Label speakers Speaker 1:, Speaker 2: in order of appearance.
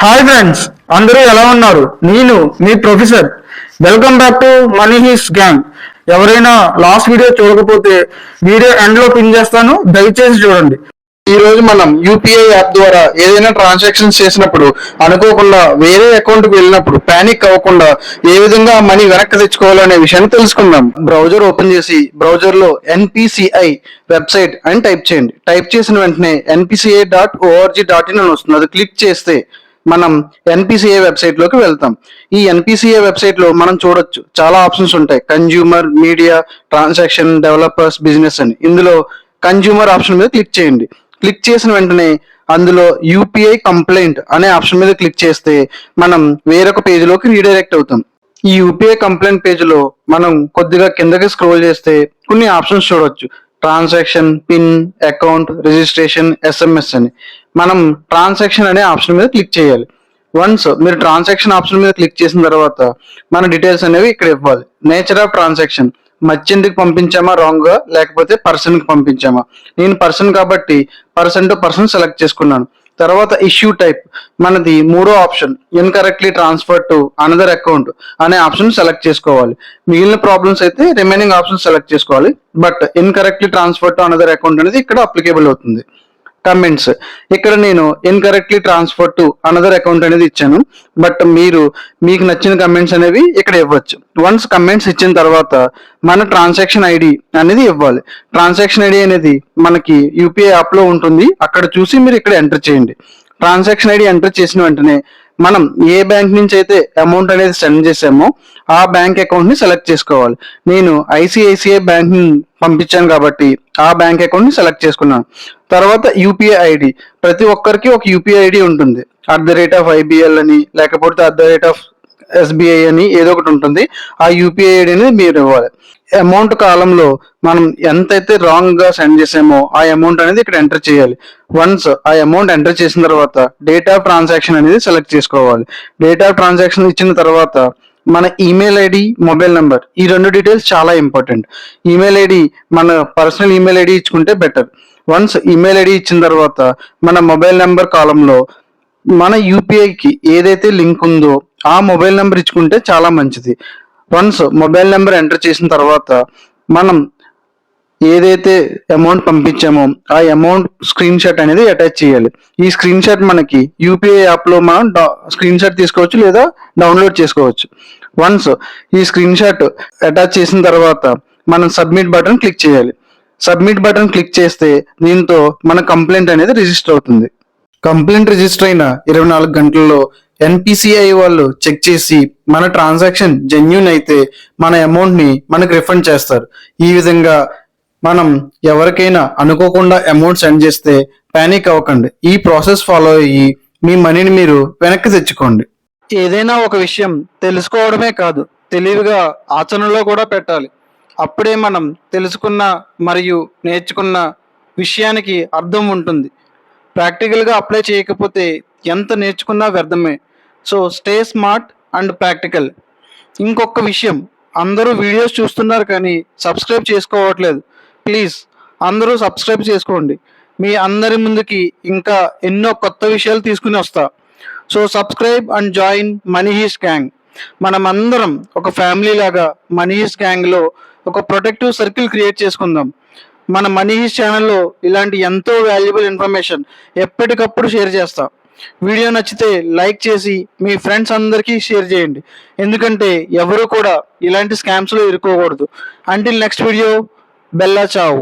Speaker 1: Hi friends, అందరూ ఎలా ఉన్నారు? నేను మీ professor. Welcome back to money heist gang. ఎవరైనా లాస్ట్ వీడియో చూడకపోతే వీడియో ఎండ్ లో పిన్ చేస్తాను, దయచేసి చూడండి.
Speaker 2: ఈ రోజు మనం యూపీఐ యాప్ ద్వారా ఏదైనా ట్రాన్సాక్షన్స్ చేసినప్పుడు అనుకోకుండా వేరే అకౌంట్ కి వెళ్ళినప్పుడు పానిక్ అవ్వకుండా ఏ విధంగా మనీ వెనక్కి తెచ్చుకోవాలనే విషయాన్ని తెలుసుకుందాం. బ్రౌజర్ ఓపెన్ చేసి బ్రౌజర్ లో ఎన్పిసిఐ వెబ్సైట్ అని టైప్ చేయండి. టైప్ చేసిన వెంటనే npca.org.in అని వస్తుంది. అది క్లిక్ చేస్తే మనం ఎన్పిసిఐ వెబ్సైట్ లోకి వెళ్తాం. ఈ ఎన్పిసిఐ వెబ్సైట్ లో మనం చూడొచ్చు చాలా ఆప్షన్స్ ఉంటాయి. Consumer, media, transaction, developers, business అని. ఇందులో కన్జ్యూమర్ ఆప్షన్ మీద క్లిక్ చేయండి. క్లిక్ చేసిన వెంటనే అందులో యూపీఐ కంప్లైంట్ అనే ఆప్షన్ మీద క్లిక్ చేస్తే మనం వేరొక పేజీలోకి రీడైరెక్ట్ అవుతాం. ఈ యూపీఐ కంప్లైంట్ పేజీలో మనం కొద్దిగా కిందకి స్క్రోల్ చేస్తే కొన్ని ఆప్షన్స్ చూడవచ్చు. Transaction, pin, account, registration, SMS అని. మనం ట్రాన్సాక్షన్ అనే ఆప్షన్ మీద క్లిక్ చేయాలి. వన్స్ మీరు ట్రాన్సాక్షన్ ఆప్షన్ మీద క్లిక్ చేసిన తర్వాత మన డీటెయిల్స్ అనేవి ఇక్కడ ఇవ్వాలి. నేచర్ ఆఫ్ ట్రాన్సాక్షన్, మర్చెంట్కి పంపించామా రాంగ్ గా, లేకపోతే పర్సన్ కి పంపించామా. నేను పర్సన్ కాబట్టి పర్సన్ టు పర్సన్ సెలెక్ట్ చేసుకున్నాను. తర్వాత ఇష్యూ టైప్, మనది మూడో option incorrectly transfer to another account అనే ఆప్షన్ సెలెక్ట్ చేసుకోవాలి. మిగిలిన ప్రాబ్లమ్స్ అయితే రిమైనింగ్ ఆప్షన్ సెలెక్ట్ చేసుకోవాలి. But incorrectly transfer to another account అనేది ఇక్కడ అప్లికేబుల్ అవుతుంది. కమెంట్స్, ఇక్కడ నేను incorrectly transfer to another account అనేది ఇచ్చాను. బట్ మీకు నచ్చిన కమెంట్స్ అనేవి ఇక్కడ ఇవ్వచ్చు. వన్స్ కమెంట్స్ ఇచ్చిన తర్వాత మన ట్రాన్సాక్షన్ ఐడి అనేది ఇవ్వాలి. ట్రాన్సాక్షన్ ఐడి అనేది మనకి యూపీఐ యాప్ లో ఉంటుంది. అక్కడ చూసి మీరు ఇక్కడ ఎంటర్ చేయండి. ట్రాన్సాక్షన్ ఐడి ఎంటర్ చేసిన వెంటనే మనం ఏ బ్యాంక్ నుంచి అయితే అమౌంట్ అనేది సెండ్ చేసామో ఆ బ్యాంక్ అకౌంట్ ని సెలెక్ట్ చేసుకోవాలి. నేను ఐసిఐసిఐ బ్యాంక్ ని పంపించాను కాబట్టి ఆ బ్యాంక్ అకౌంట్ ని సెలెక్ట్ చేసుకున్నాను. తర్వాత యూపీఐ ఐడి, ప్రతి ఒక్కరికి ఒక యూపీఐ ఐడి ఉంటుంది. @IBL అని, లేకపోతే SBI అని ఏదో ఒకటి ఉంటుంది. ఆ యూపీఐ ఐడి అనేది మీరు ఇవ్వాలి. అమౌంట్ కాలంలో మనం ఎంతైతే రాంగ్ గా సెండ్ చేసామో ఆ అమౌంట్ అనేది ఇక్కడ ఎంటర్ చేయాలి. వన్స్ ఆ అమౌంట్ ఎంటర్ చేసిన తర్వాత డేట్ ఆఫ్ ట్రాన్సాక్షన్ అనేది సెలెక్ట్ చేసుకోవాలి. డేట్ ఆఫ్ ట్రాన్సాక్షన్ ఇచ్చిన తర్వాత మన ఈమెయిల్ ఐడి, మొబైల్ నెంబర్, ఈ రెండు డీటెయిల్స్ చాలా ఇంపార్టెంట్. ఈమెయిల్ ఐడి మన పర్సనల్ ఈమెయిల్ ఐడి ఇచ్చుకుంటే బెటర్. వన్స్ ఈమెయిల్ ఐడి ఇచ్చిన తర్వాత మన మొబైల్ నెంబర్ కాలంలో మన యూపీఐకి ఏదైతే లింక్ ఉందో ఆ మొబైల్ నెంబర్ ఇచ్చుకుంటే చాలా మంచిది. వన్స్ మొబైల్ నెంబర్ ఎంటర్ చేసిన తర్వాత మనం ఏదైతే అమౌంట్ పంపించామో ఆ అమౌంట్ స్క్రీన్ షాట్ అనేది అటాచ్ చేయాలి. ఈ స్క్రీన్ షాట్ మనకి యూపీఐ యాప్ లో మనం స్క్రీన్ షాట్ తీసుకోవచ్చు లేదా డౌన్లోడ్ చేసుకోవచ్చు. వన్స్ ఈ స్క్రీన్ షాట్ అటాచ్ చేసిన తర్వాత మనం సబ్మిట్ బటన్ క్లిక్ చేయాలి. సబ్మిట్ బటన్ క్లిక్ చేస్తే దీంతో మన కంప్లైంట్ అనేది రిజిస్టర్ అవుతుంది. కంప్లైంట్ రిజిస్టర్ అయిన 24 గంటల్లో ఎన్పిసిఐ వాళ్ళు చెక్ చేసి మన ట్రాన్సాక్షన్ జెన్యూన్ అయితే మన అమౌంట్ ని మనకు రిఫండ్ చేస్తారు. ఈ విధంగా మనం ఎవరికైనా అనుకోకుండా అమౌంట్ సెండ్ చేస్తే పానిక్ అవ్వకండి. ఈ ప్రాసెస్ ఫాలో అయ్యి మీ మనీని మీరు వెనక్కి తెచ్చుకోండి. ఏదైనా ఒక విషయం తెలుసుకోవడమే కాదు, తెలివిగా ఆచరణలో కూడా పెట్టాలి. అప్పుడే మనం తెలుసుకున్న మరియు నేర్చుకున్న విషయానికి అర్థం ఉంటుంది. ప్రాక్టికల్గా అప్లై చేయకపోతే ఎంత నేర్చుకున్నా వ్యర్థమే. So stay smart and practical. ఇంకొక విషయం, అందరూ వీడియోస్ చూస్తున్నారు కానీ సబ్స్క్రైబ్ చేసుకోవట్లేదు. ప్లీజ్ అందరూ సబ్స్క్రైబ్ చేసుకోండి. మీ అందరి ముందుకి ఇంకా ఎన్నో కొత్త విషయాలు తీసుకుని వస్తా. So subscribe and join money heist gang. మనం అందరం ఒక ఫ్యామిలీ లాగా మనీ హీస్ గ్యాంగ్లో ఒక ప్రొటెక్టివ్ సర్కిల్ క్రియేట్ చేసుకుందాం. మన మనీ హీస్ ఛానల్లో ఇలాంటి ఎంతో వాల్యుబుల్ ఇన్ఫర్మేషన్ ఎప్పటికప్పుడు షేర్ చేస్తా. వీడియో నచ్చితే లైక్ చేసి మీ ఫ్రెండ్స్ అందరికీ షేర్ చేయండి. ఎందుకంటే ఎవరు కూడా ఇలాంటి స్కామ్స్లో ఇరుక్కోకూడదు. Until next video, Bella Ciao.